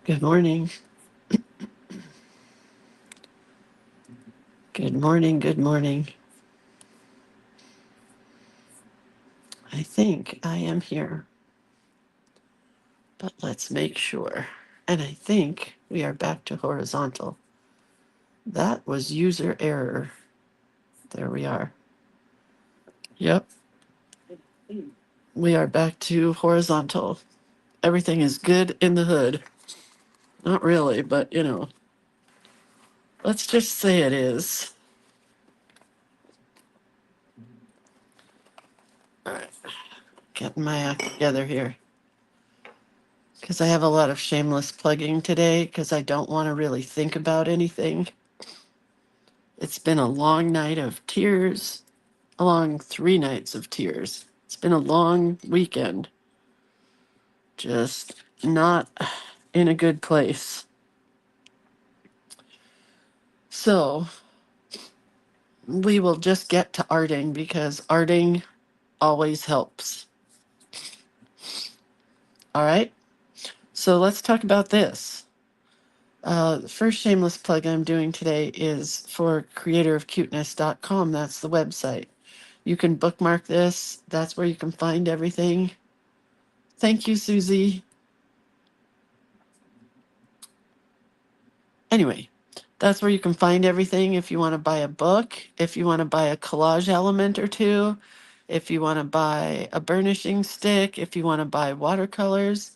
Good morning. Good morning. Good morning. I think I am here, but let's make sure. And I think we are back to horizontal. That was user error. There we are. Yep, we are back to horizontal. Everything is good in the hood. Not really, but let's just say it is. All right, getting my act together here. Because I have a lot of shameless plugging today because I don't want to really think about anything. It's been a long night of tears, a long 3 nights of tears. It's been a long weekend, just not in a good place. So we will just get to arting because arting always helps. All right. So let's talk about this. The first shameless plug I'm doing today is for creatorofcuteness.com. That's the website. You can bookmark this. That's where you can find everything. Thank you, Susie. Anyway, that's where you can find everything if you want to buy a book, if you want to buy a collage element or two, if you want to buy a burnishing stick, if you want to buy watercolors,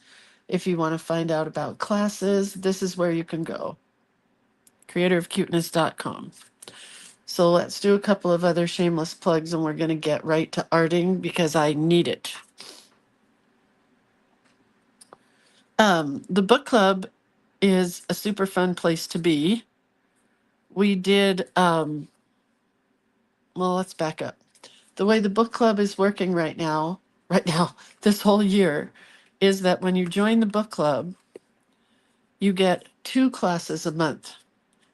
if you want to find out about classes, this is where you can go. Creatorofcuteness.com. So let's do a couple of other shameless plugs and we're going to get right to arting because I need it. The book club is a super fun place to be. We did, well, let's back up. The way the book club is working right now, this whole year, is that when you join the book club, you get 2 classes a month.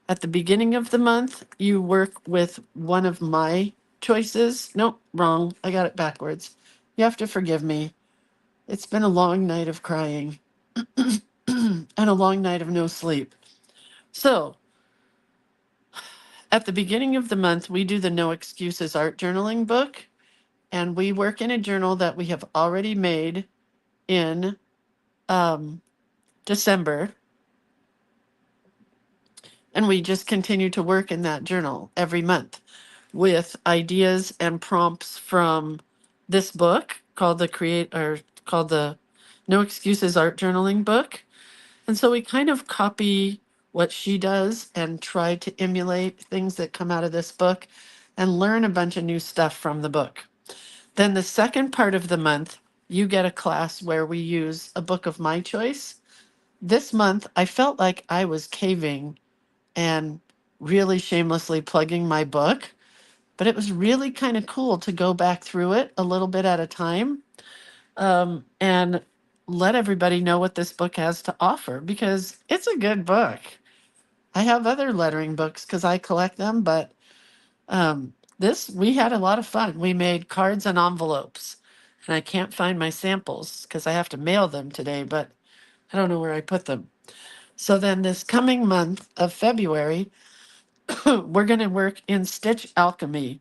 At the beginning of the month, you work with one of my choices. Nope, wrong. I got it backwards. You have to forgive me. It's been a long night of crying and a long night of no sleep. So, at the beginning of the month, we do the No Excuses Art Journaling book, and we work in a journal that we have already made in um, December. And we just continue to work in that journal every month with ideas and prompts from this book called the No Excuses Art Journaling book. And so we kind of copy what she does and try to emulate things that come out of this book and learn a bunch of new stuff from the book. Then the second part of the month, you get a class where we use a book of my choice. This month, I felt like I was caving and really shamelessly plugging my book, but it was really kind of cool to go back through it a little bit at a time and let everybody know what this book has to offer because it's a good book. I have other lettering books because I collect them, but we had a lot of fun. We made cards and envelopes, and I can't find my samples because I have to mail them today, but I don't know where I put them. So then this coming month of February, we're going to work in Stitch Alchemy.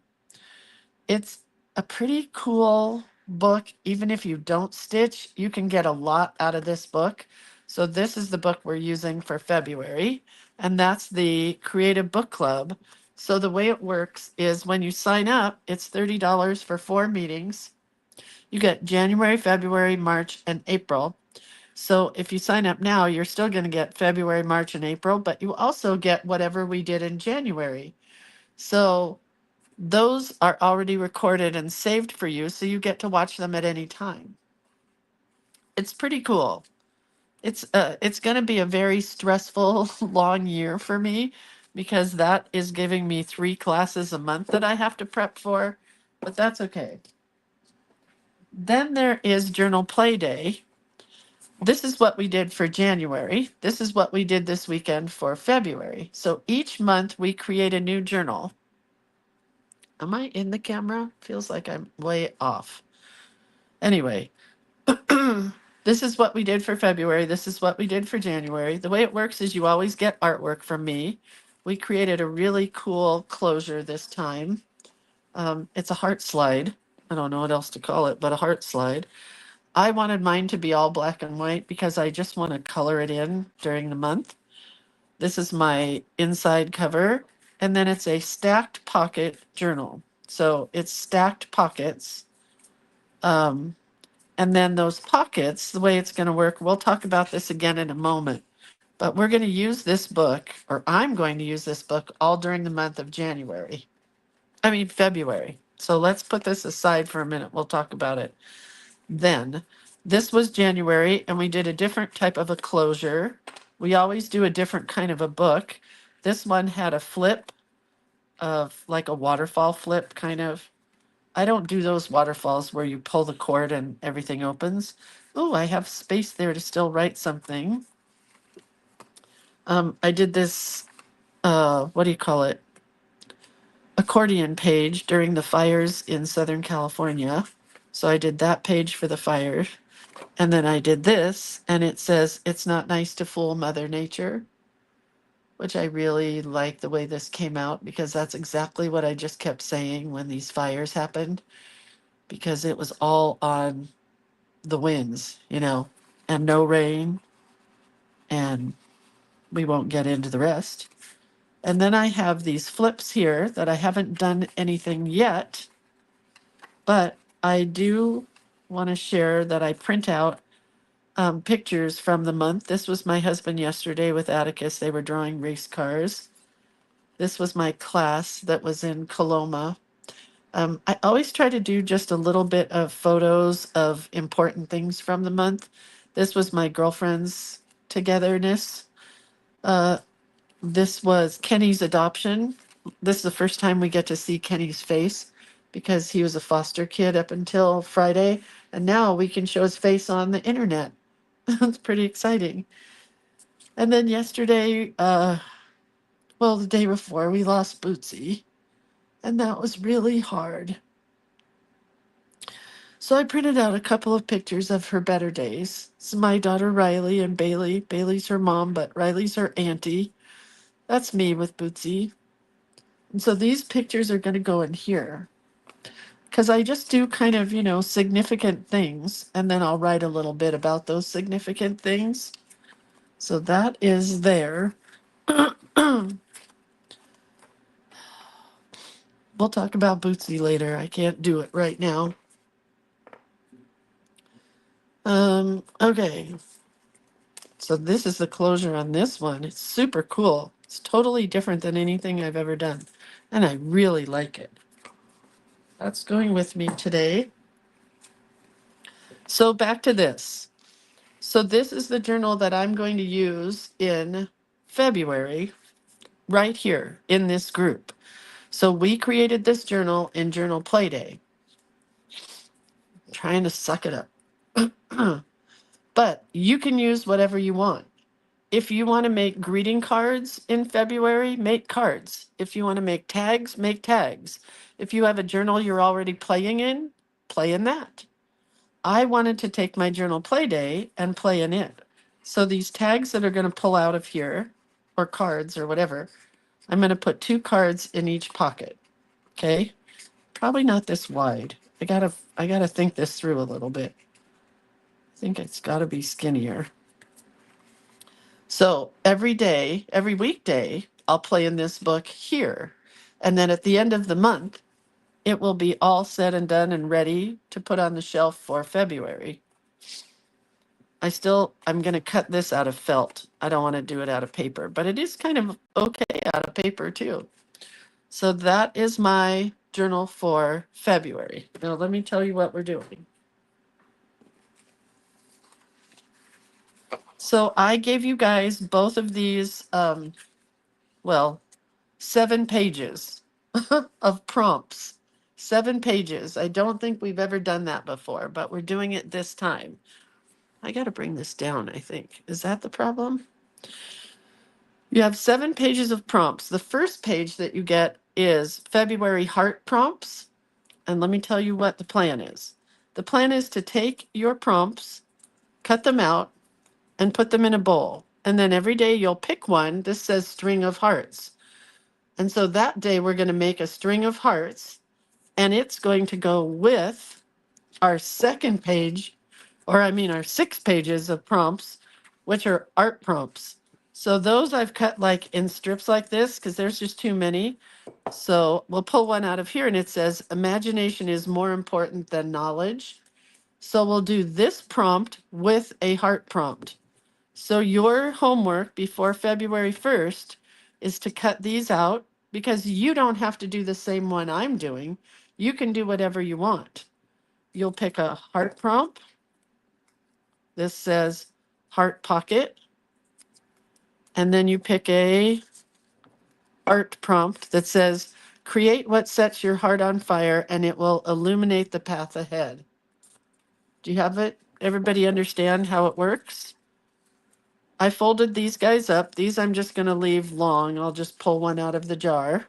It's a pretty cool book. Even if you don't stitch, you can get a lot out of this book. So this is the book we're using for February, and that's the Creative Book Club. So the way it works is when you sign up, it's $30 for 4 meetings. You get January, February, March, and April. So if you sign up now, you're still going to get February, March, and April, but you also get whatever we did in January. So those are already recorded and saved for you, so you get to watch them at any time. It's pretty cool. It's going to be a very stressful long year for me because that is giving me 3 classes a month that I have to prep for, but that's okay. Then there is Journal Play Day. This is what we did for January. This is what we did this weekend for February. So each month we create a new journal. Am I in the camera? Feels like I'm way off. Anyway, This is what we did for February. This is what we did for January. The way it works is you always get artwork from me. We created a really cool closure this time. It's a heart slide. I don't know what else to call it, but a heart slide. I wanted mine to be all black and white because I just want to color it in during the month. This is my inside cover, and then it's a stacked pocket journal. So it's stacked pockets. Um, and then those pockets, the way it's going to work, we'll talk about this again in a moment. But we're going to use this book, or I'm going to use this book all during the month of February. So let's put this aside for a minute. We'll talk about it then. This was January, and we did a different type of a closure. We always do a different kind of a book. This one had a flip of like a waterfall flip kind of. I don't do those waterfalls where you pull the cord and everything opens. Oh, I have space there to still write something. I did this, what do you call it? Accordion page during the fires in Southern California. So I did that page for the fire. And then I did this, and it says, "It's not nice to fool Mother Nature," which I really like the way this came out because that's exactly what I just kept saying when these fires happened, because it was all on the winds, and no rain, and we won't get into the rest. And then I have these flips here that I haven't done anything yet, but I do want to share that I print out pictures from the month. This was my husband yesterday with Atticus. They were drawing race cars. This was my class that was in Coloma. I always try to do just a little bit of photos of important things from the month. This was my girlfriend's togetherness. Uh, this was Kenny's adoption. This is the first time we get to see Kenny's face because he was a foster kid up until Friday. And now we can show his face on the internet. It's pretty exciting. And then yesterday, the day before, we lost Bootsy. And that was really hard. So I printed out a couple of pictures of her better days. This is my daughter Riley and Bailey. Bailey's her mom, but Riley's her auntie. That's me with Bootsy. And so these pictures are going to go in here because I just do kind of, significant things. And then I'll write a little bit about those significant things. So that is there. We'll talk about Bootsy later. I can't do it right now. Okay. So this is the closure on this one. It's super cool. It's totally different than anything I've ever done. And I really like it. That's going with me today. So back to this. So this is the journal that I'm going to use in February, right here in this group. So we created this journal in Journal Play Day. Trying to suck it up. But you can use whatever you want. If you want to make greeting cards in February, make cards. If you want to make tags, make tags. If you have a journal you're already playing in, play in that. I wanted to take my journal play day and play in it. So these tags that are going to pull out of here, or cards or whatever, I'm going to put 2 cards in each pocket. Okay? Probably not this wide. I gotta think this through a little bit. I think it's gotta be skinnier. So every day, every weekday, I'll play in this book here. And then at the end of the month, it will be all said and done and ready to put on the shelf for February. I'm going to cut this out of felt. I don't want to do it out of paper, but it is kind of okay out of paper too. So that is my journal for February. Now let me tell you what we're doing. So I gave you guys both of these, 7 pages of prompts. 7 pages. I don't think we've ever done that before, but we're doing it this time. I got to bring this down, I think. Is that the problem? You have 7 pages of prompts. The first page that you get is February heart prompts. And let me tell you what the plan is. The plan is to take your prompts, cut them out, and put them in a bowl. And then every day you'll pick one. This says string of hearts. And so that day we're going to make a string of hearts, and it's going to go with our second page, or I mean our 6 pages of prompts, which are art prompts. So those I've cut like in strips like this because there's just too many. So we'll pull one out of here and it says imagination is more important than knowledge. So we'll do this prompt with a heart prompt. So your homework before February 1st is to cut these out because you don't have to do the same one I'm doing. You can do whatever you want. You'll pick a heart prompt. This says heart pocket. And then you pick a art prompt that says create what sets your heart on fire and it will illuminate the path ahead. Do you have it? Everybody understand how it works? I folded these guys up. These I'm just going to leave long. I'll just pull one out of the jar.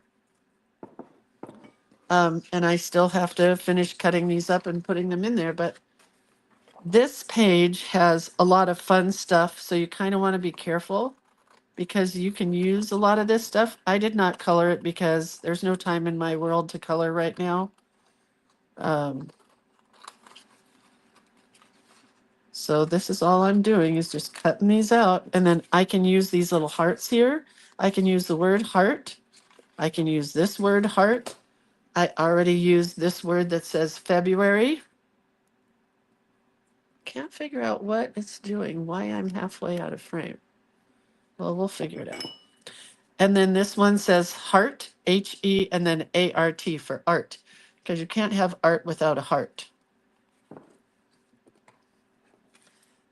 And I still have to finish cutting these up and putting them in there. But this page has a lot of fun stuff. So you kind of want to be careful because you can use a lot of this stuff. I did not color it because there's no time in my world to color right now. So this is all I'm doing is just cutting these out. And then I can use these little hearts here. I can use the word heart. I can use this word heart. I already used this word that says February. Can't figure out what it's doing, why I'm halfway out of frame. Well, we'll figure it out. And then this one says heart, H-E, and then A-R-T for art, because you can't have art without a heart.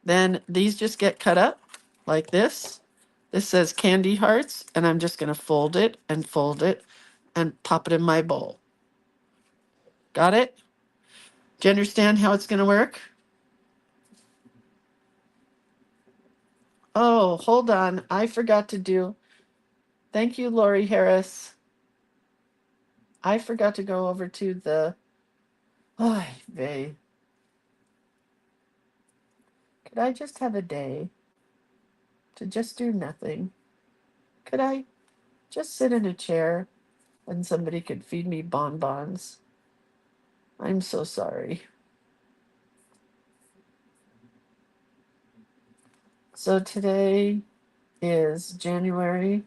Then these just get cut up like this. This says candy hearts, and I'm just going to fold it and pop it in my bowl. Got it? Do you understand how it's going to work? Oh, hold on. I forgot to do. Thank you, Lori Harris. I forgot to go over to the. Oh, vey. Could I just have a day to just do nothing? Could I just sit in a chair and somebody could feed me bonbons? I'm so sorry. So today is January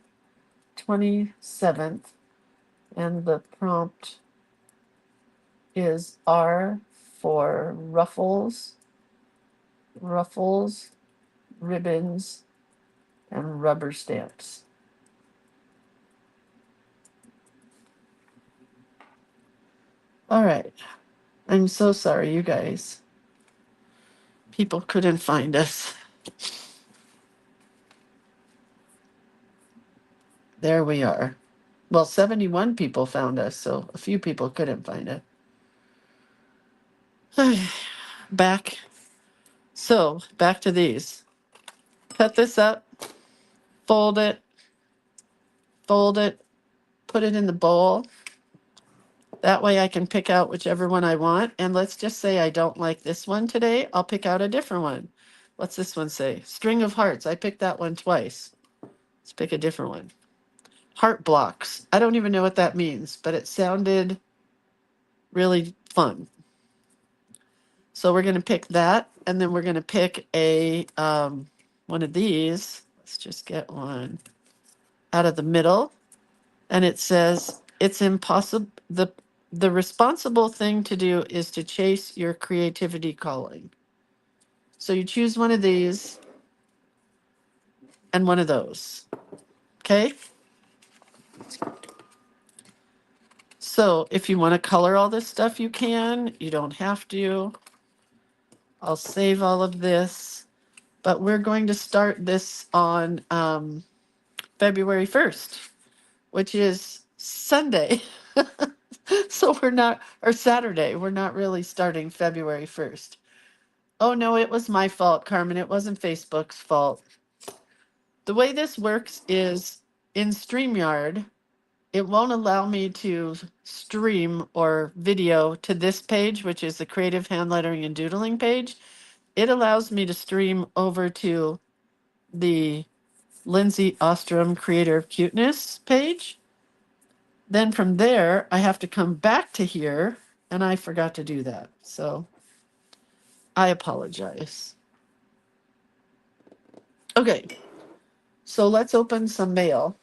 27th, and the prompt is R for ruffles, ribbons, and rubber stamps. All right. I'm so sorry, you guys. People couldn't find us. There we are. Well, 71 people found us, so a few people couldn't find it. Back. So, back to these. Cut this up, fold it, put it in the bowl. That way I can pick out whichever one I want. And let's just say I don't like this one today. I'll pick out a different one. What's this one say? String of hearts. I picked that one twice. Let's pick a different one. Heart blocks. I don't even know what that means, but it sounded really fun. So we're going to pick that, and then we're going to pick a one of these. Let's just get one out of the middle. And it says, it's impossible. The responsible thing to do is to chase your creativity calling. So you choose one of these and one of those. Okay? So if you want to color all this stuff, you can. You don't have to. I'll save all of this. But we're going to start this on February 1st, which is Sunday. So we're not, or Saturday, we're not really starting February 1st. Oh no, it was my fault, Carmen. It wasn't Facebook's fault. The way this works is in StreamYard, it won't allow me to stream or video to this page, which is the creative hand lettering and doodling page. it allows me to stream over to the Lindsay Ostrom Creator of Cuteness page. Then from there, I have to come back to here, and I forgot to do that. So I apologize. Okay, so let's open some mail.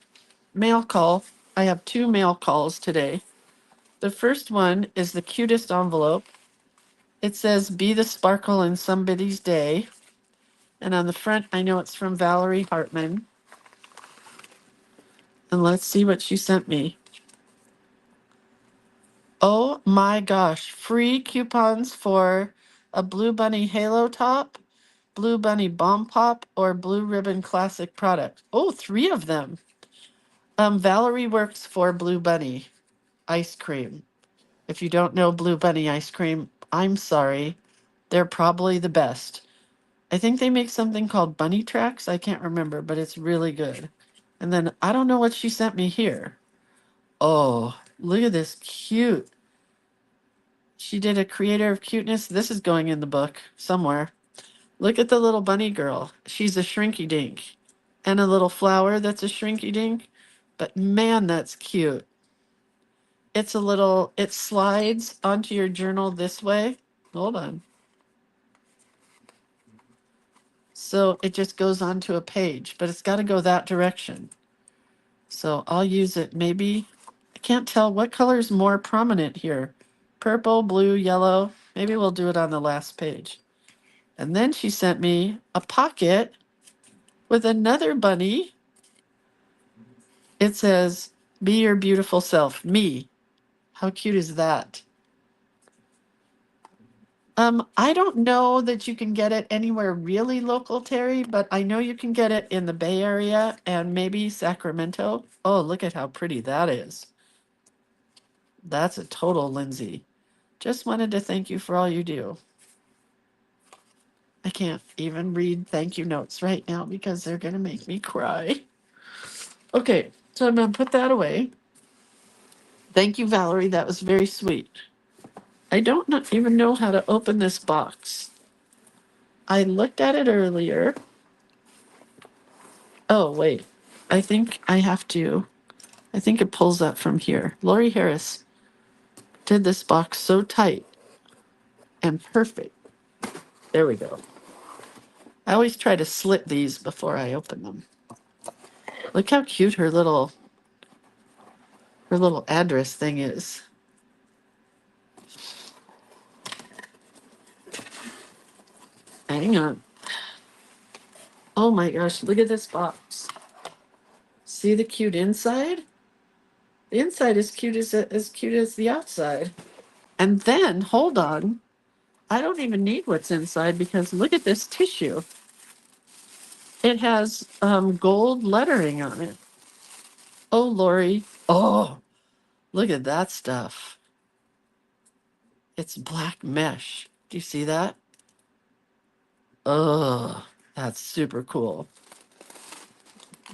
Mail call. I have 2 mail calls today. The first one is the cutest envelope. It says, "Be the sparkle in somebody's day." And on the front, I know it's from Valerie Hartman. And let's see what she sent me. Oh my gosh, free coupons for a Blue Bunny Halo top, Blue Bunny Bomb Pop, or Blue Ribbon Classic product. Oh, 3 of them. Valerie works for Blue Bunny ice cream. If you don't know Blue Bunny ice cream, I'm sorry. They're probably the best. I think they make something called Bunny Tracks. I can't remember, but it's really good. And then I don't know what she sent me here. Oh, look at this cute. She did a Creator of Cuteness. This is going in the book somewhere. Look at the little bunny girl. She's a shrinky dink. And a little flower that's a shrinky dink. But man, that's cute. It's a little, it slides onto your journal this way. Hold on. So it just goes onto a page, but it's got to go that direction. So I'll use it maybe. I can't tell what color is more prominent here. Purple, blue, yellow. Maybe we'll do it on the last page. And then she sent me a pocket with another bunny. It says, "Be your beautiful self, me." How cute is that? I don't know that you can get it anywhere really local, Terry, but I know you can get it in the Bay Area and maybe Sacramento. Oh, look at how pretty that is. That's a total Lindsay. Just wanted to thank you for all you do. I can't even read thank you notes right now because they're going to make me cry. Okay, so I'm going to put that away. Thank you, Valerie. That was very sweet. I don't even know how to open this box. I looked at it earlier. Oh, wait. I think I have to. I think it pulls up from here. Lori Harris did this box so tight and perfect. There we go. I always try to slit these before I open them. Look how cute her little address thing is. Hang on. Oh my gosh, look at this box. See the cute inside? The inside is cute as cute as the outside. And then, hold on. I don't even need what's inside because look at this tissue. It has gold lettering on it. Oh, Lori. Oh, look at that stuff. It's black mesh. Do you see that? Oh, that's super cool.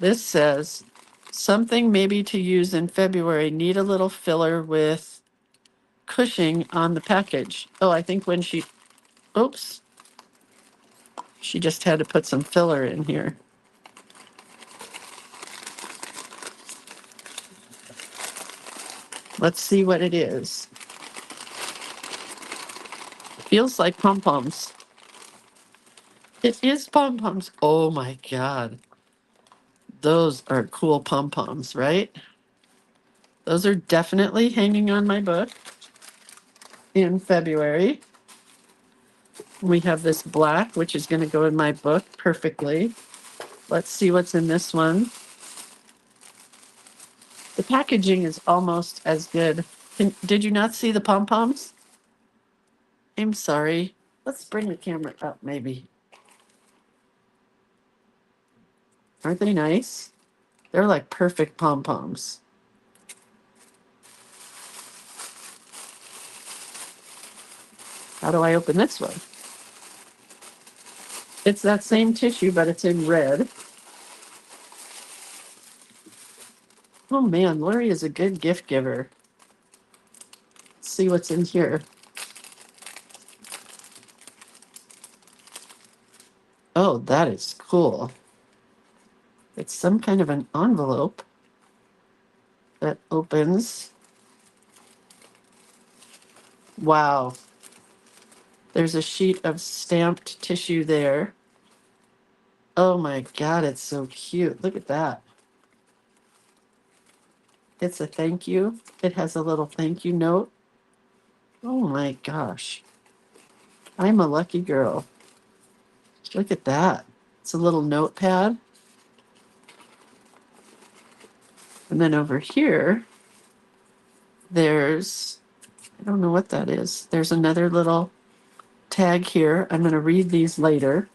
This says something maybe to use in February. Need a little filler with Cushing on the package. Oh, I think when she, oops, she just had to put some filler in here. Let's see what it is. Feels like pom-poms. It is pom-poms. Oh my God. Those are cool pom-poms, right? Those are definitely hanging on my book in February. We have this black, which is going to go in my book perfectly. Let's see what's in this one. The packaging is almost as good. Did you not see the pom-poms? I'm sorry. Let's bring the camera up, maybe. Aren't they nice? They're like perfect pom-poms. How do I open this one? It's that same tissue, but it's in red. Oh man, Lori is a good gift giver. Let's see what's in here. Oh, that is cool. It's some kind of an envelope that opens. Wow. There's a sheet of stamped tissue there. Oh my God, it's so cute. Look at that. It's a thank you. It has a little thank you note. Oh my gosh. I'm a lucky girl. Look at that. It's a little notepad. And then over here, there's, I don't know what that is. There's another little tag here. I'm going to read these later.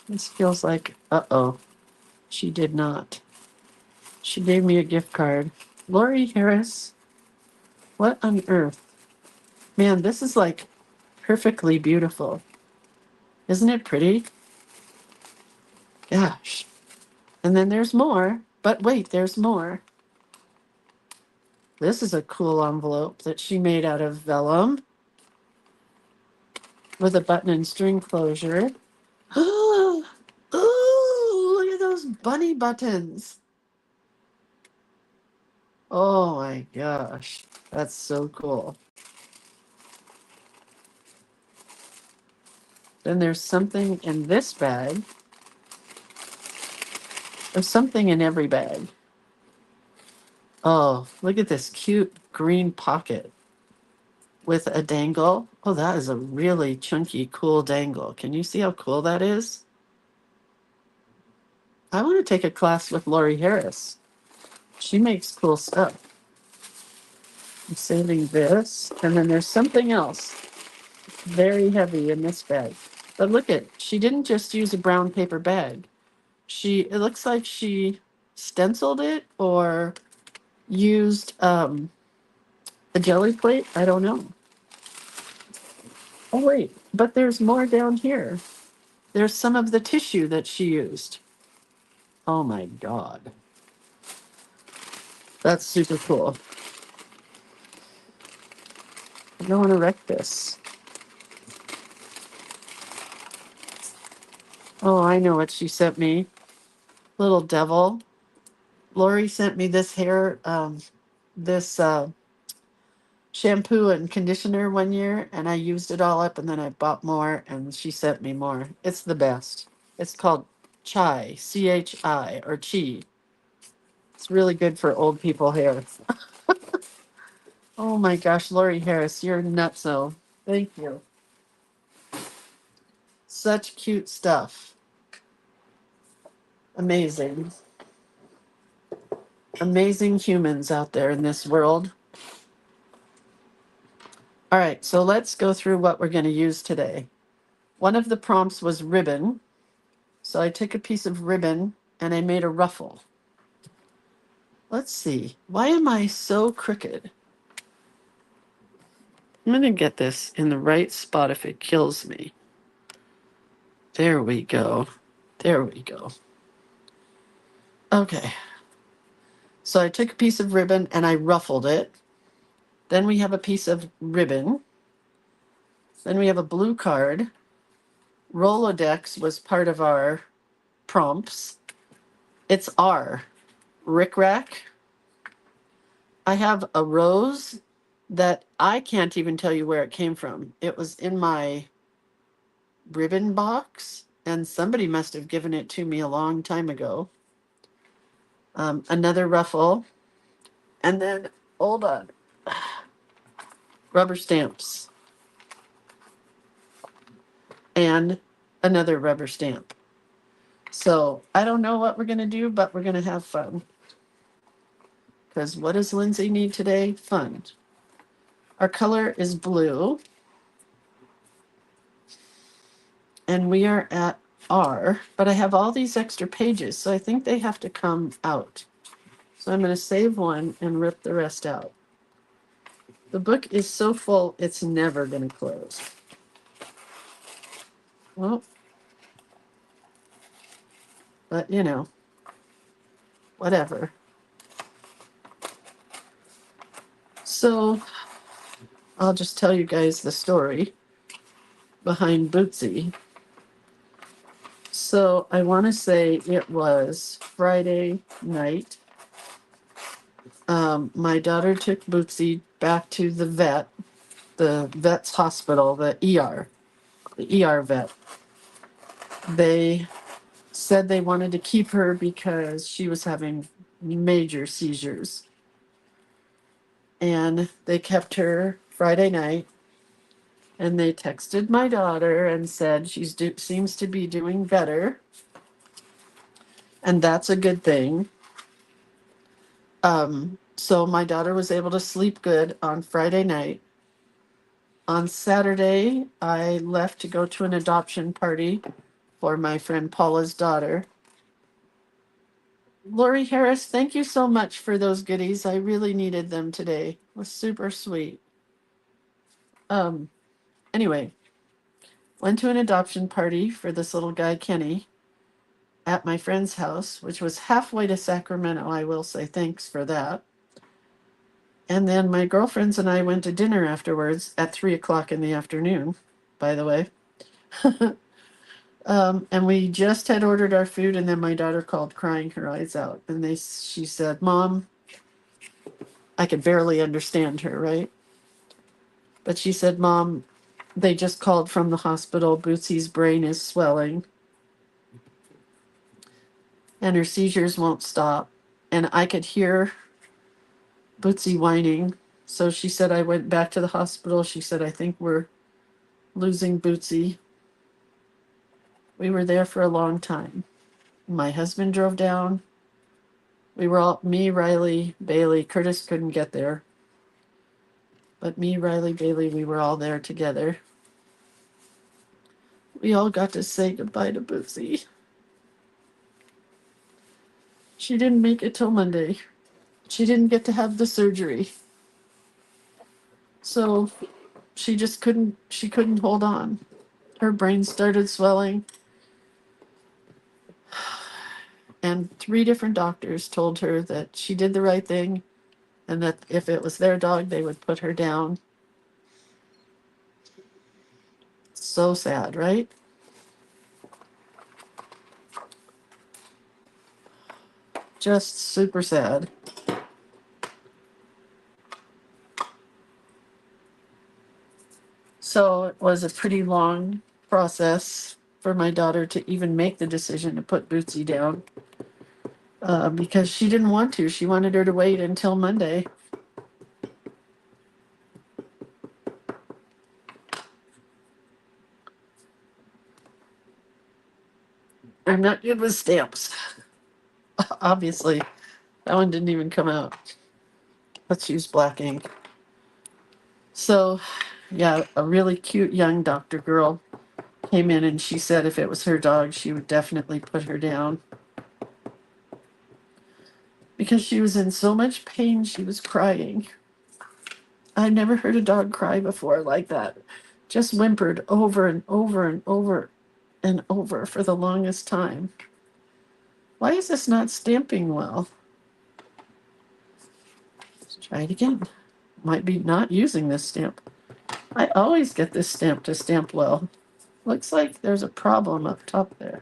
This feels like, uh-oh, she did not. She gave me a gift card. Lori Harris, what on earth? Man, this is like perfectly beautiful. Isn't it pretty? Gosh. And then there's more. But wait, there's more. This is a cool envelope that she made out of vellum with a button and string closure. Oh, look at those bunny buttons. Oh my gosh. That's so cool. Then there's something in this bag. There's something in every bag. Oh, look at this cute green pocket with a dangle. Oh, that is a really chunky, cool dangle. Can you see how cool that is? I want to take a class with Lori Harris. She makes cool stuff. I'm saving this. And then there's something else very heavy in this bag. But look at, she didn't just use a brown paper bag. It looks like she stenciled it or used a jelly plate. I don't know. Oh, wait, but there's more down here. There's some of the tissue that she used. Oh my God. That's super cool. I don't want to wreck this. Oh, I know what she sent me. Little devil. Lori sent me this this shampoo and conditioner one year, and I used it all up, and then I bought more, and she sent me more. It's the best. It's called Chai, CHI, or Chi. It's really good for old people hair. Oh my gosh, Lori Harris, you're nutso. Thank you. Such cute stuff. Amazing. Amazing humans out there in this world. All right, so let's go through what we're going to use today. One of the prompts was ribbon. So I took a piece of ribbon and I made a ruffle. Let's see. Why am I so crooked? I'm going to get this in the right spot if it kills me. There we go. There we go. Okay. So I took a piece of ribbon and I ruffled it. Then we have a piece of ribbon. Then we have a blue card. Rolodex was part of our prompts. It's R. Rick Rack. I have a rose that I can't even tell you where it came from. It was in my ribbon box, and somebody must have given it to me a long time ago. Another ruffle, and then, hold on, rubber stamps, and another rubber stamp. So I don't know what we're going to do, but we're going to have fun. Because what does Lindsay need today? Fun. Our color is blue. And we are at R, but I have all these extra pages, so I think they have to come out. So I'm going to save one and rip the rest out. The book is so full, it's never going to close. Well, but you know, whatever. So I'll just tell you guys the story behind Bootsy. So I want to say it was Friday night. My daughter took Bootsy back to the vet's hospital, the ER vet. They said they wanted to keep her because she was having major seizures. And they kept her Friday night. And they texted my daughter and said seems to be doing better. And that's a good thing. So my daughter was able to sleep good on Friday night. On Saturday, I left to go to an adoption party for my friend Paula's daughter. Lori Harris, thank you so much for those goodies. I really needed them today. It was super sweet. Anyway, went to an adoption party for this little guy, Kenny, at my friend's house, which was halfway to Sacramento. I will say thanks for that. And then my girlfriends and I went to dinner afterwards at 3 o'clock in the afternoon, by the way. And we just had ordered our food, and then my daughter called crying her eyes out. And she said, Mom, I could barely understand her, right? But she said, Mom, they just called from the hospital. Bootsy's brain is swelling, and her seizures won't stop. And I could hear Bootsy whining. So she said, I went back to the hospital. She said, I think we're losing Bootsy. We were there for a long time. My husband drove down. We were all, me, Riley, Bailey. Curtis couldn't get there. But me, Riley, Bailey, we were all there together. We all got to say goodbye to Bootsy. She didn't make it till Monday. She didn't get to have the surgery. So she couldn't hold on. Her brain started swelling. And 3 different doctors told her that she did the right thing and that if it was their dog, they would put her down. So sad, right? Just super sad. So it was a pretty long process for my daughter to even make the decision to put Bootsy down because she didn't want to. She wanted her to wait until Monday. I'm not good with stamps. Obviously, that one didn't even come out. Let's use black ink. So, yeah, a really cute young doctor girl came in and she said if it was her dog, she would definitely put her down. Because she was in so much pain, she was crying. I never heard a dog cry before like that. Just whimpered over and over and over and over for the longest time. Why is this not stamping well? Let's try it again. Might be not using this stamp. I always get this stamp to stamp well. Looks like there's a problem up top there.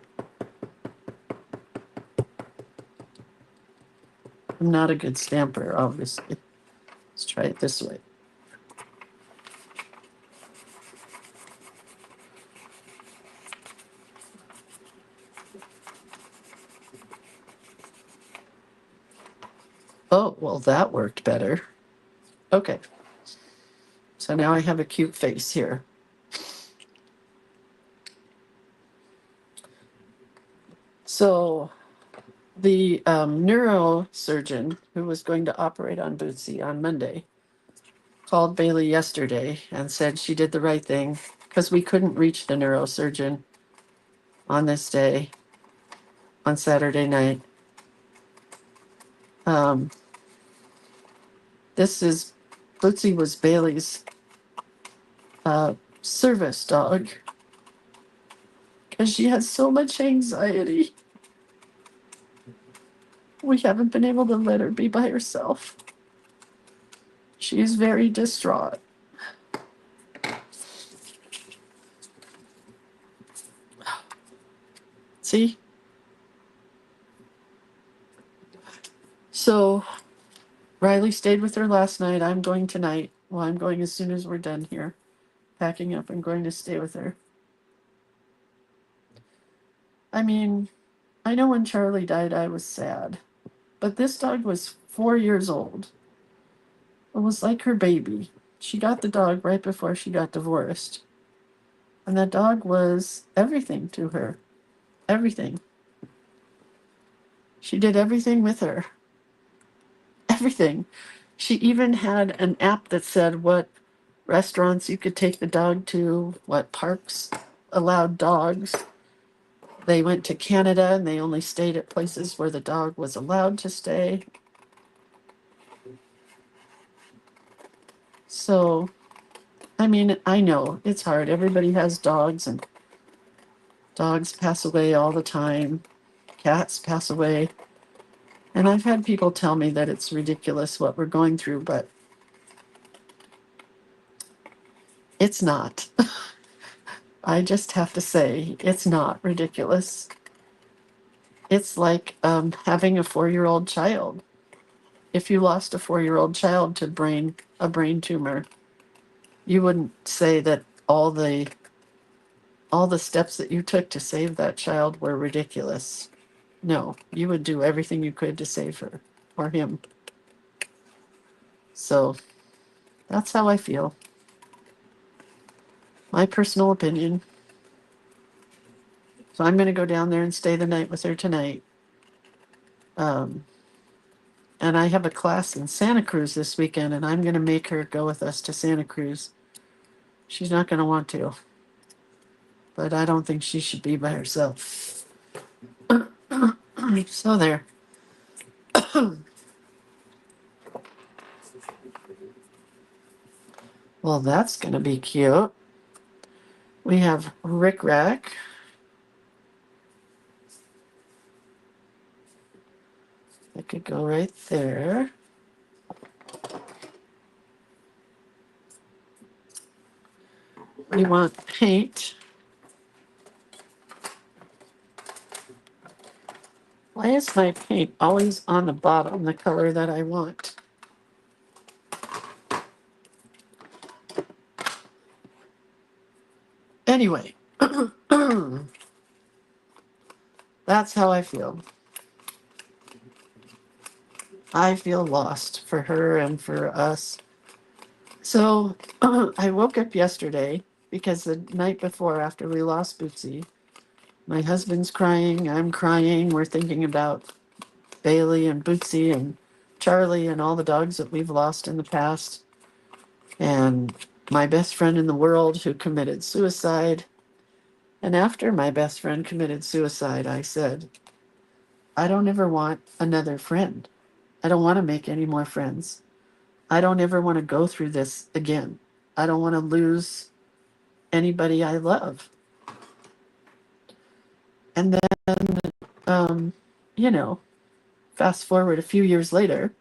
I'm not a good stamper, obviously. Let's try it this way. Oh, well, that worked better. Okay. So now I have a cute face here. So the neurosurgeon who was going to operate on Bootsy on Monday called Bailey yesterday and said she did the right thing because we couldn't reach the neurosurgeon on this day, on Saturday night. Bootsy was Bailey's service dog because she has so much anxiety. We haven't been able to let her be by herself. She is very distraught. See? So Riley stayed with her last night. I'm going tonight. Well, I'm going as soon as we're done here. Packing up and going to stay with her. I mean, I know when Charlie died, I was sad. But this dog was 4 years old. It was like her baby. She got the dog right before she got divorced. And that dog was everything to her. Everything. She did everything with her. Everything. She even had an app that said what restaurants you could take the dog to, what parks allowed dogs. They went to Canada and they only stayed at places where the dog was allowed to stay. So, I mean, I know it's hard. Everybody has dogs, and dogs pass away all the time. Cats pass away. And I've had people tell me that it's ridiculous what we're going through, but it's not. I just have to say, it's not ridiculous. It's like having a 4-year-old child. If you lost a 4-year-old child to a brain tumor, you wouldn't say that all the steps that you took to save that child were ridiculous. No, you would do everything you could to save her or him. So that's how I feel. My personal opinion. So I'm going to go down there and stay the night with her tonight. Um, and I have a class in Santa Cruz this weekend, and I'm going to make her go with us to Santa Cruz. She's not going to want to, but I don't think she should be by herself. So there. Well, that's going to be cute. We have Rick Rack. That could go right there. We want paint. Why is my paint always on the bottom, the color that I want? Anyway, that's how I feel. I feel lost for her and for us. So I woke up yesterday because the night before, after we lost Bootsy, my husband's crying, I'm crying. We're thinking about Bailey and Bootsy and Charlie and all the dogs that we've lost in the past. And my best friend in the world who committed suicide. And after my best friend committed suicide, I said, I don't ever want another friend. I don't want to make any more friends. I don't ever want to go through this again. I don't want to lose anybody I love. And then, um, you know, fast forward a few years later,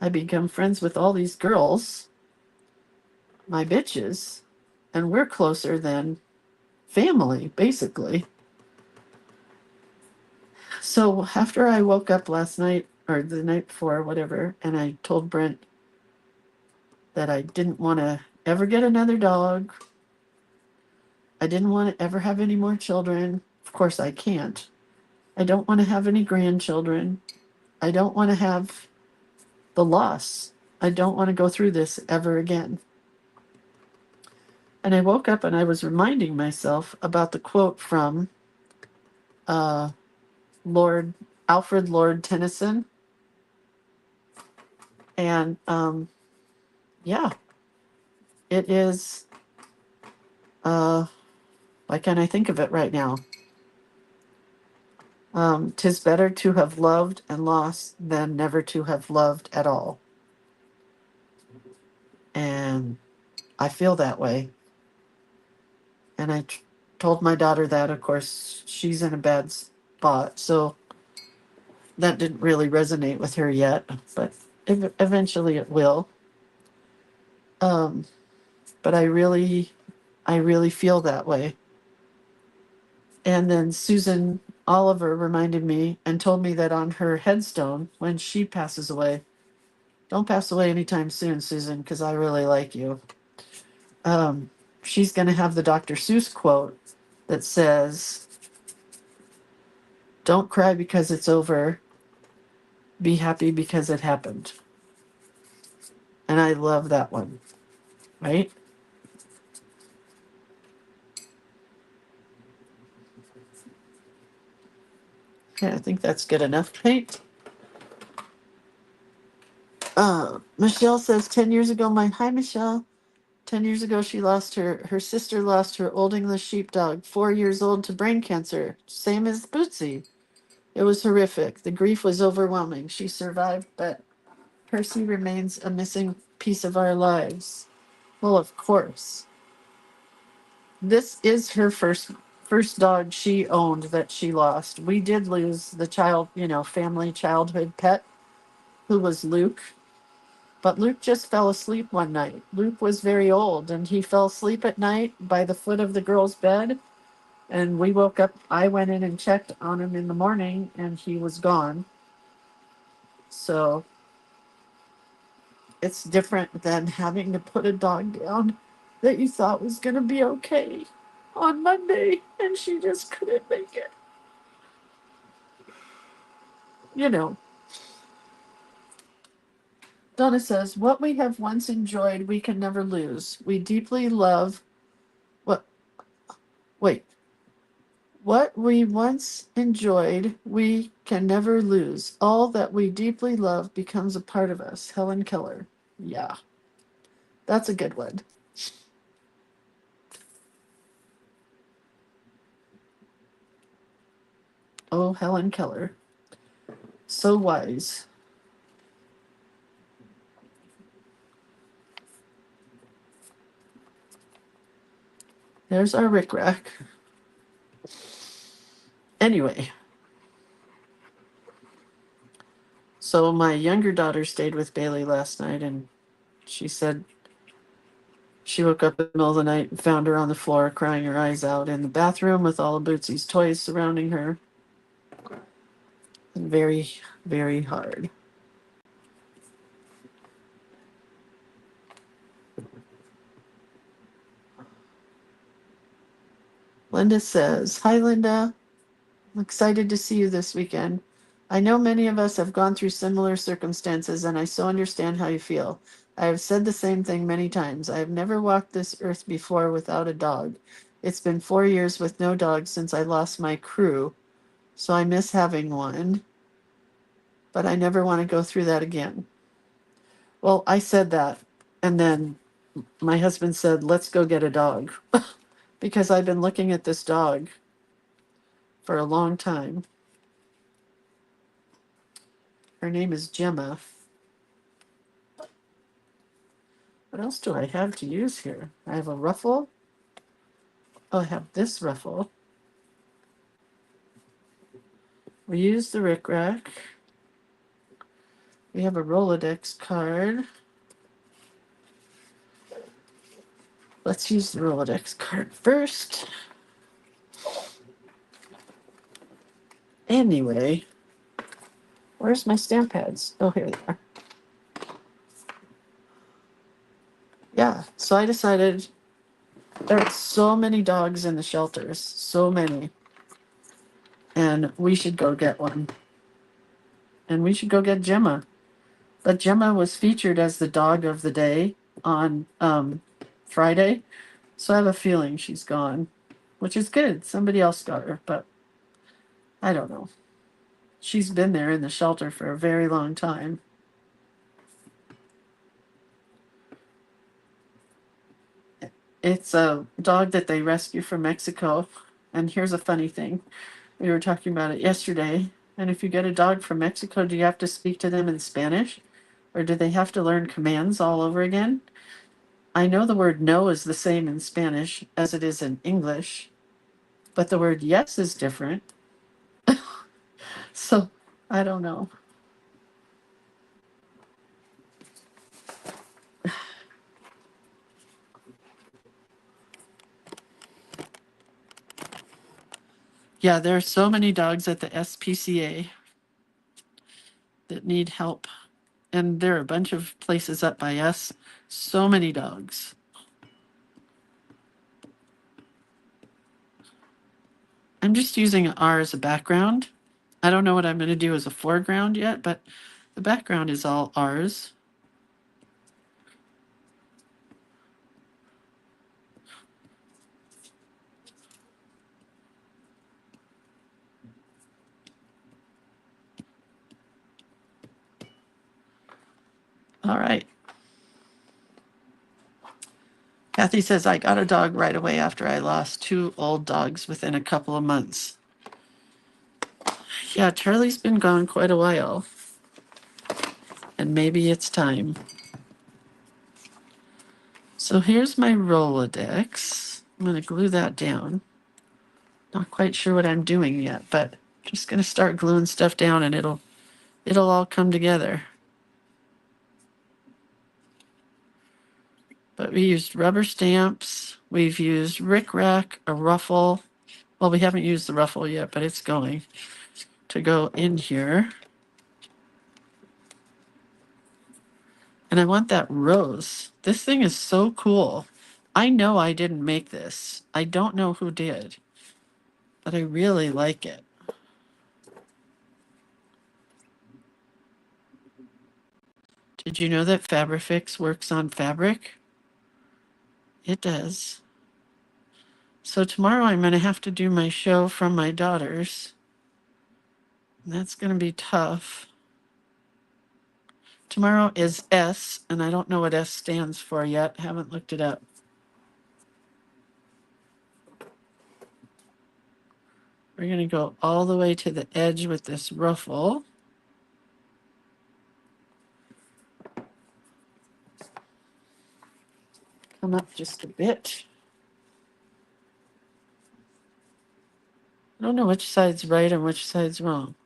I become friends with all these girls, my bitches, and we're closer than family, basically. So after I woke up last night or the night before, whatever, and I told Brent that I didn't want to ever get another dog. I didn't want to ever have any more children. Of course, I can't. I don't want to have any grandchildren. I don't want to have the loss. I don't want to go through this ever again. And I woke up and I was reminding myself about the quote from uh, Lord Alfred Lord Tennyson. And yeah, it is. Why can't I think of it right now? 'Tis better to have loved and lost than never to have loved at all. And I feel that way. And I told my daughter that, of course, she's in a bad spot. So that didn't really resonate with her yet, but eventually it will. Um, but I really feel that way. And then Susan Oliver reminded me and told me that on her headstone, when she passes away, don't pass away anytime soon, Susan, because I really like you. She's going to have the Dr. Seuss quote that says, "Don't cry because it's over. Be happy because it happened." And I love that one, right? Okay, I think that's good enough paint. Michelle says 10 years ago, hi Michelle. 10 years ago, her sister lost her Old English sheepdog, 4 years old, to brain cancer, same as Bootsy. It was horrific. The grief was overwhelming. She survived, but Percy remains a missing piece of our lives. Well, of course. This is her first dog she owned that she lost. We did lose the family childhood pet who was Luke. But Luke just fell asleep one night. Luke was very old and he fell asleep at night by the foot of the girl's bed. And we woke up. I went in and checked on him in the morning and he was gone. So it's different than having to put a dog down that you thought was going to be okay on Monday and she just couldn't make it. You know, Donna says, "What we have once enjoyed, we can never lose. We deeply love what, wait, what we once enjoyed, we can never lose. All that we deeply love becomes a part of us." Helen Keller. Yeah, that's a good one. Oh, Helen Keller. So wise. There's our rickrack. Anyway, so my younger daughter stayed with Bailey last night and she said she woke up in the middle of the night and found her on the floor crying her eyes out in the bathroom with all of Bootsy's toys surrounding her. Very, very hard. Linda says, "Hi, Linda. I'm excited to see you this weekend. I know many of us have gone through similar circumstances, and I so understand how you feel. I have said the same thing many times. I have never walked this earth before without a dog. It's been 4 years with no dog since I lost my crew, so I miss having one, but I never want to go through that again." Well, I said that, and then my husband said, "Let's go get a dog," because I've been looking at this dog for a long time. Her name is Gemma. What else do I have to use here? I have a ruffle. Oh, I have this ruffle. We use the rickrack. We have a Rolodex card. Let's use the Rolodex card first. Anyway, where's my stamp pads? Oh, here they are. Yeah, so I decided there are so many dogs in the shelters, so many. And we should go get one. And we should go get Gemma. But Gemma was featured as the dog of the day on Friday. So I have a feeling she's gone, which is good. Somebody else got her, but I don't know. She's been there in the shelter for a very long time. It's a dog that they rescue from Mexico. And here's a funny thing. We were talking about it yesterday. And if you get a dog from Mexico, do you have to speak to them in Spanish? Or do they have to learn commands all over again? I know the word no is the same in Spanish as it is in English, but the word yes is different. So I don't know. Yeah, there are so many dogs at the SPCA that need help. And there are a bunch of places up by us. So many dogs. I'm just using R as a background. I don't know what I'm going to do as a foreground yet, but the background is all R's. All right. Kathy says, I got a dog right away after I lost 2 old dogs within a couple of months. Yeah, Charlie's been gone quite a while. And maybe it's time. So here's my Rolodex. I'm going to glue that down. Not quite sure what I'm doing yet, but just going to start gluing stuff down and it'll all come together. But we used rubber stamps. We've used rickrack, a ruffle. Well, we haven't used the ruffle yet, but it's going to go in here. And I want that rose. This thing is so cool. I know I didn't make this. I don't know who did, but I really like it. Did you know that Fabrifix works on fabric? It does. So tomorrow I'm going to have to do my show from my daughters. That's going to be tough. Tomorrow is S, and I don't know what S stands for yet. Haven't looked it up. We're going to go all the way to the edge with this ruffle. Come up just a bit. I don't know which side's right and which side's wrong.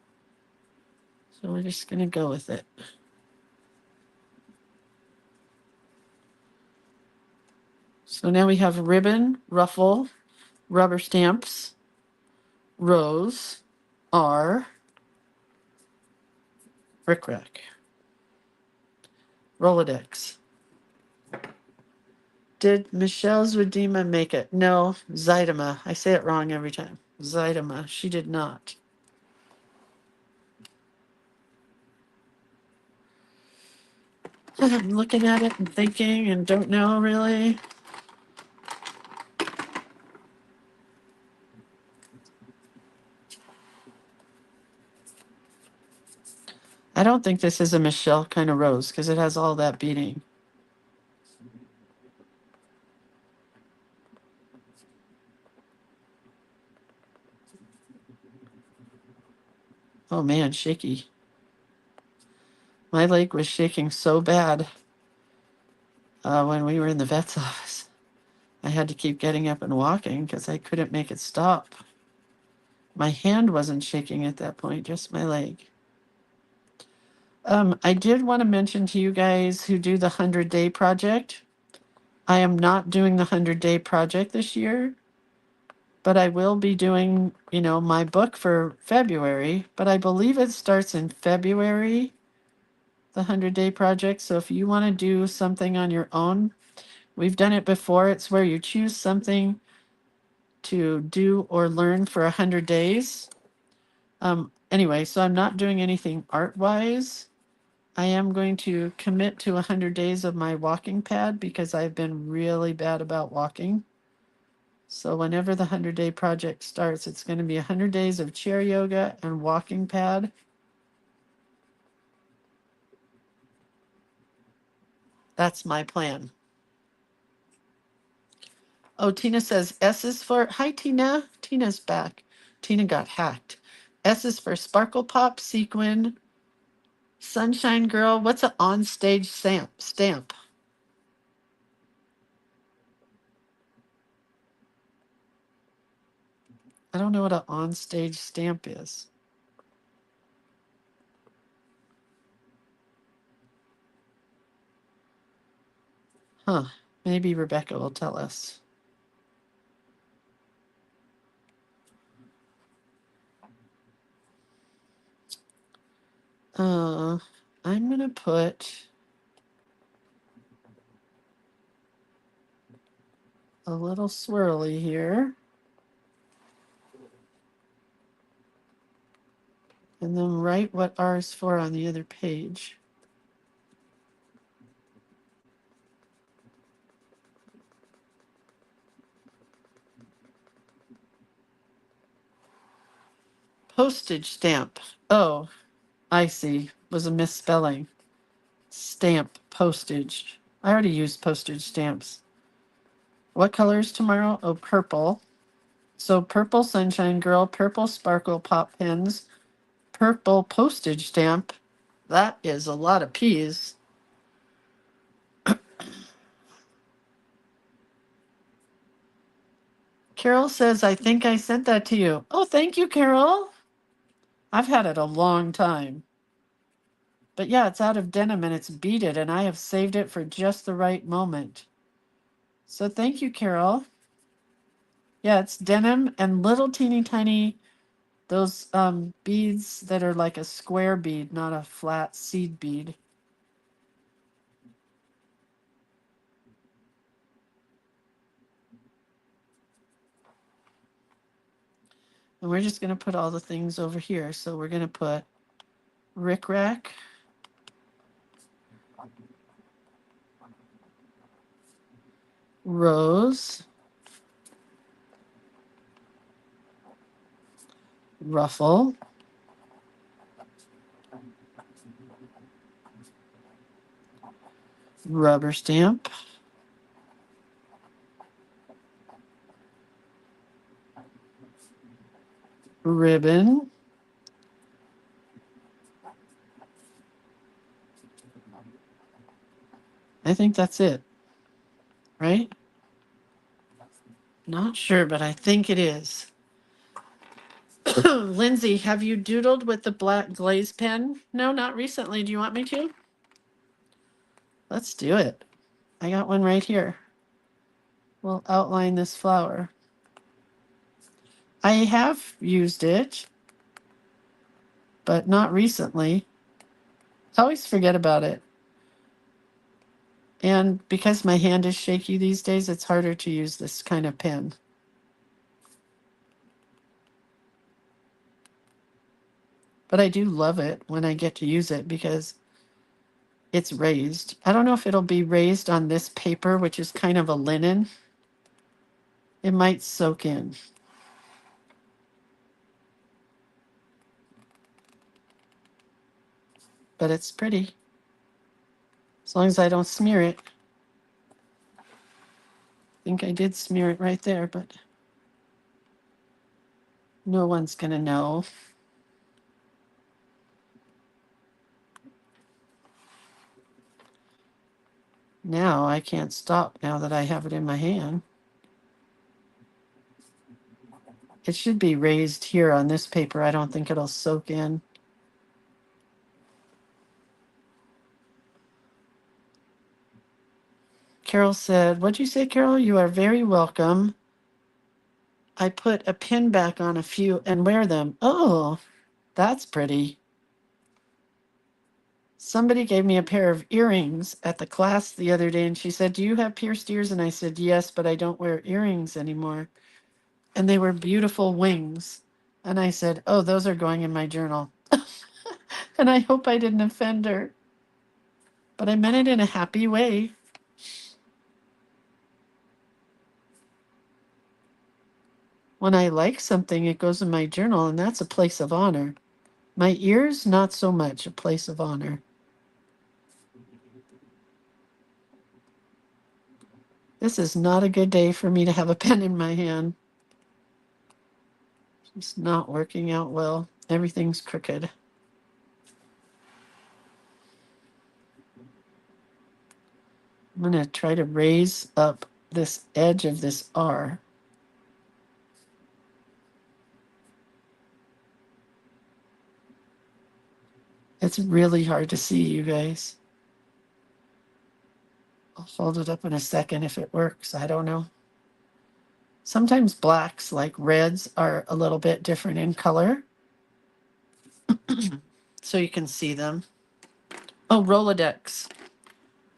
So we're just going to go with it. So now we have ribbon, ruffle, rubber stamps, rose, R, rickrack, Rolodex. Did Michelle Zwadima make it? No, Zydema. I say it wrong every time. Zydema. She did not. I'm looking at it and thinking and don't know really. I don't think this is a Michelle kind of rose because it has all that beading. Oh man, shaky. My leg was shaking so bad when we were in the vet's office. I had to keep getting up and walking because I couldn't make it stop. My hand wasn't shaking at that point, just my leg. I did want to mention to you guys who do the 100-day project. I am not doing the 100-day project this year, but I will be doing, my book for February, but I believe it starts in February, the 100-day project. So if you want to do something on your own, we've done it before. It's where you choose something to do or learn for 100 days. Anyway, so I'm not doing anything art-wise. I am going to commit to 100 days of my walking pad because I've been really bad about walking. So whenever the 100-day project starts, it's going to be 100 days of chair yoga and walking pad. That's my plan. Oh, Tina says S is for, hi Tina, Tina's back. Tina got hacked. S is for Sparkle Pop, Sequin, Sunshine Girl. What's an on-stage stamp? I don't know what an on-stage stamp is. Huh, maybe Rebecca will tell us. I'm gonna put a little swirly here. And then write what R is for on the other page. Postage stamp. Oh, I see. Was a misspelling. Stamp postage. I already used postage stamps. What color is tomorrow? Oh, purple. So purple sunshine girl, purple sparkle pop pens, purple postage stamp. That is a lot of P's. Carol says, I think I sent that to you. Oh, thank you, Carol. I've had it a long time. But yeah, it's out of denim and it's beaded, and I have saved it for just the right moment. So thank you, Carol. Yeah, it's denim and little teeny tiny, those beads that are like a square bead, not a flat seed bead. And we're just going to put all the things over here. So we're going to put rickrack, rose, ruffle, rubber stamp, ribbon, I think that's it, right? Not sure, but I think it is. Lindsay, have you doodled with the black glaze pen? No, not recently. Do you want me to? Let's do it. I got one right here. We'll outline this flower. I have used it, but not recently. I always forget about it. And because my hand is shaky these days, it's harder to use this kind of pen. But I do love it when I get to use it because it's raised. I don't know if it'll be raised on this paper, which is kind of a linen. It might soak in. But it's pretty. As long as I don't smear it. I think I did smear it right there, but no one's going to know. Now I can't stop now that I have it in my hand. It should be raised here on this paper. I don't think it'll soak in. Carol said, what'd you say, Carol? You are very welcome. I put a pin back on a few and wear them. Oh, that's pretty. Somebody gave me a pair of earrings at the class the other day, and she said, do you have pierced ears? And I said, yes, but I don't wear earrings anymore. And they were beautiful wings. And I said, oh, those are going in my journal. And I hope I didn't offend her. But I meant it in a happy way. When I like something, it goes in my journal, and that's a place of honor. My ears, not so much a place of honor. This is not a good day for me to have a pen in my hand. It's not working out well. Everything's crooked. I'm going to try to raise up this edge of this R. It's really hard to see, you guys. I'll hold it up in a second if it works. I don't know. Sometimes blacks, like reds, are a little bit different in color. so you can see them. Oh, Rolodex.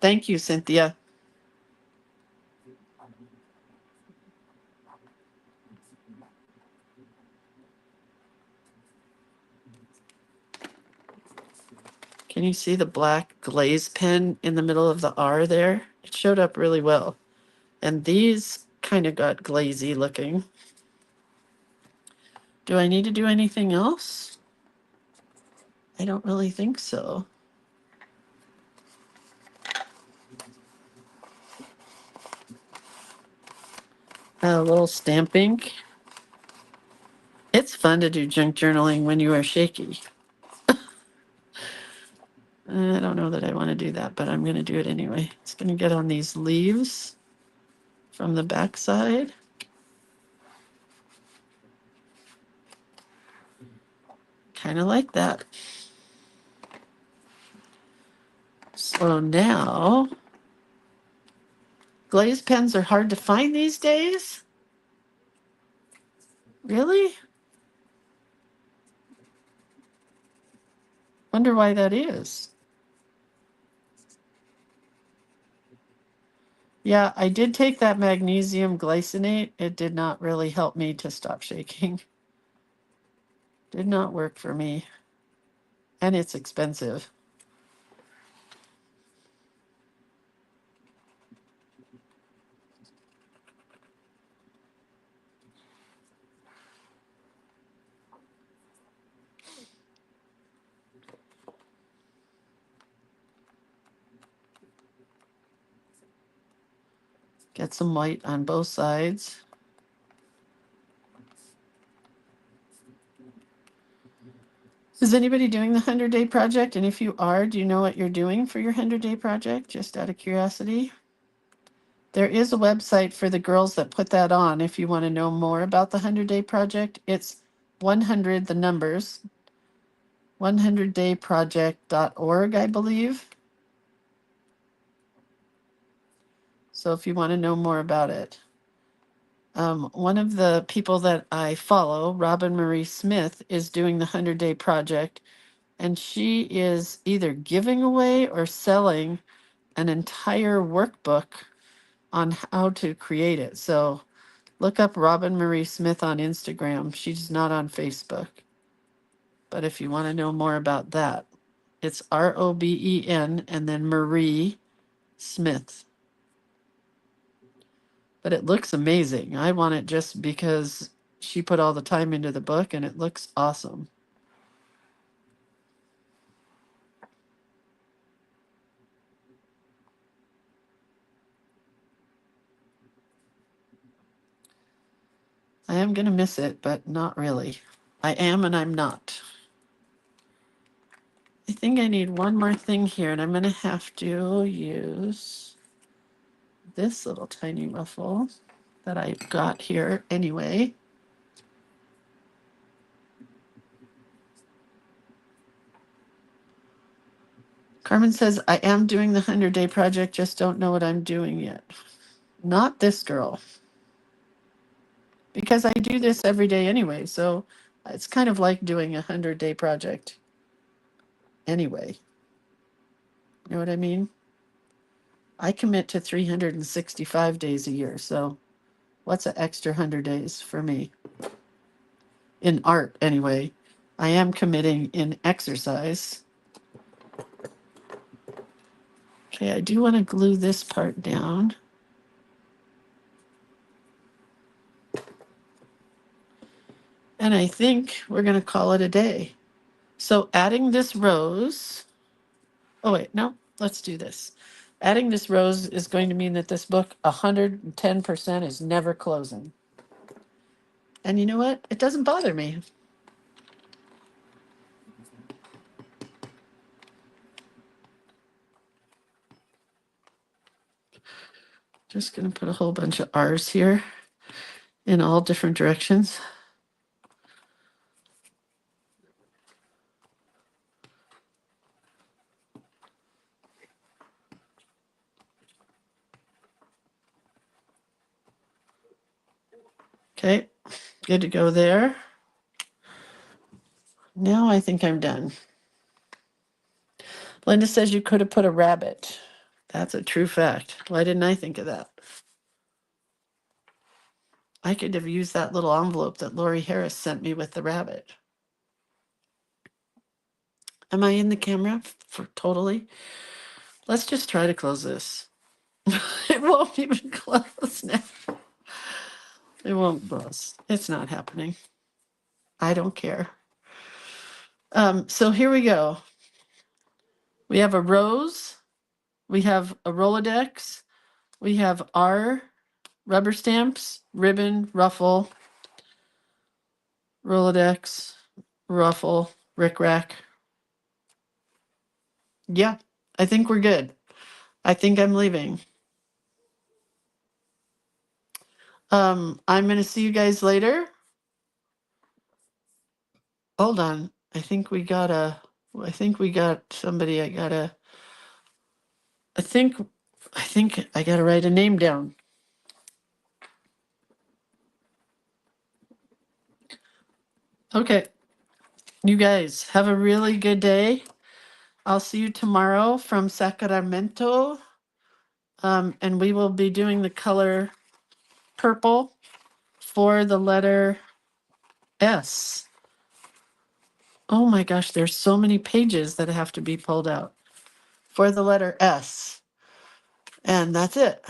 Thank you, Cynthia. Can you see the black glaze pen in the middle of the R there? It showed up really well. And these kind of got glazy looking. Do I need to do anything else? I don't really think so. A little stamp ink. It's fun to do junk journaling when you are shaky. I don't know that I want to do that, but I'm going to do it anyway. It's going to get on these leaves from the back side. Kind of like that. So now, glaze pens are hard to find these days? Really? Wonder why that is. Yeah, I did take that magnesium glycinate. It did not really help me to stop shaking. Did not work for me. And it's expensive. Get some white on both sides. Is anybody doing the 100-day project? And if you are, do you know what you're doing for your 100-day project? Just out of curiosity. There is a website for the girls that put that on if you want to know more about the 100-day project. It's 100, the numbers, 100dayproject.org, I believe. So if you want to know more about it. One of the people that I follow, Robin Marie Smith, is doing the 100-day project, and she is either giving away or selling an entire workbook on how to create it. So look up Robin Marie Smith on Instagram. She's not on Facebook. But if you want to know more about that, it's ROBEN and then Marie Smith. But it looks amazing. I want it just because she put all the time into the book and it looks awesome. I am going to miss it, but not really. I am and I'm not. I think I need one more thing here, and I'm going to have to use this little tiny ruffle that I got here anyway. Carmen says, I am doing the 100-day project, just don't know what I'm doing yet. Not this girl. Because I do this every day anyway, so it's kind of like doing a 100-day project anyway. You know what I mean? I commit to 365 days a year, so what's an extra 100 days for me? In art, anyway. I am committing in exercise. Okay, I do want to glue this part down. And I think we're going to call it a day. So adding this rose, oh wait, no, let's do this. Adding this rose is going to mean that this book, 110% is never closing. And you know what? It doesn't bother me. Just going to put a whole bunch of R's here in all different directions. Okay, good to go there. Now I think I'm done. Linda says you could have put a rabbit. That's a true fact. Why didn't I think of that? I could have used that little envelope that Lori Harris sent me with the rabbit. Am I in the camera for totally? Let's just try to close this. It won't even close now. It won't close. It's not happening. I don't care. So here we go. We have a rose. We have a Rolodex. We have our rubber stamps, ribbon, ruffle, Rolodex, ruffle, rickrack. Yeah, I think we're good. I think I'm leaving. I'm gonna see you guys later. Hold on. I think we got somebody. I think I gotta write a name down. Okay. You guys have a really good day. I'll see you tomorrow from Sacramento. And we will be doing the color purple for the letter S. Oh my gosh, there's so many pages that have to be pulled out for the letter S. And that's it.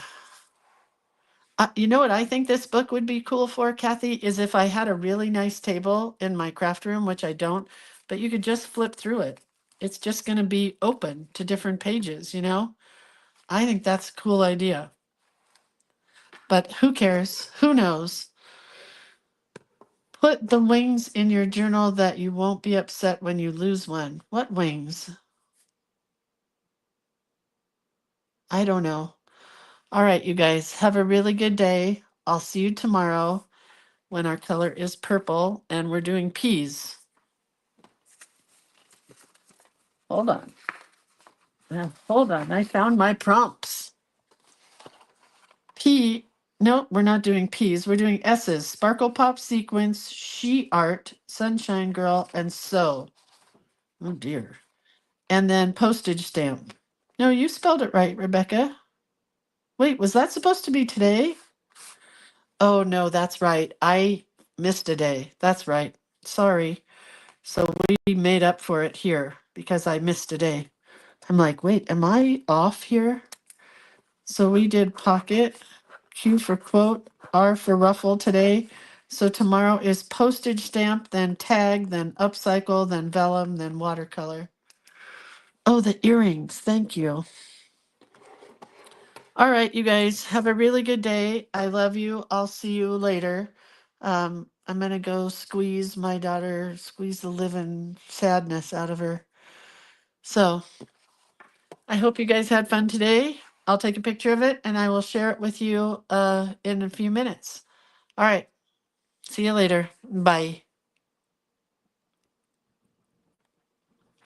You know what I think this book would be cool for, Kathy, is if I had a really nice table in my craft room, which I don't, but you could just flip through it. It's just going to be open to different pages, you know? I think that's a cool idea. But who cares? Who knows? Put the wings in your journal that you won't be upset when you lose one. What wings? I don't know. All right, you guys, have a really good day. I'll see you tomorrow when our color is purple and we're doing peas. Hold on. Hold on. I found my prompts. P. No, we're not doing P's. We're doing S's. Sparkle Pop Sequence, She Art, Sunshine Girl, and Sew. Oh, dear. And then postage stamp. No, you spelled it right, Rebecca. Wait, was that supposed to be today? Oh, no, that's right. I missed a day. That's right. Sorry. So we made up for it here because I missed a day. I'm like, wait, am I off here? So we did pocket, Q for quote, R for ruffle today. So tomorrow is postage stamp, then tag, then upcycle, then vellum, then watercolor. Oh, the earrings. Thank you. All right, you guys, have a really good day. I love you. I'll see you later. I'm going to go squeeze my daughter, squeeze the living sadness out of her. So I hope you guys had fun today. I'll take a picture of it and I will share it with you in a few minutes. All right. See you later. Bye.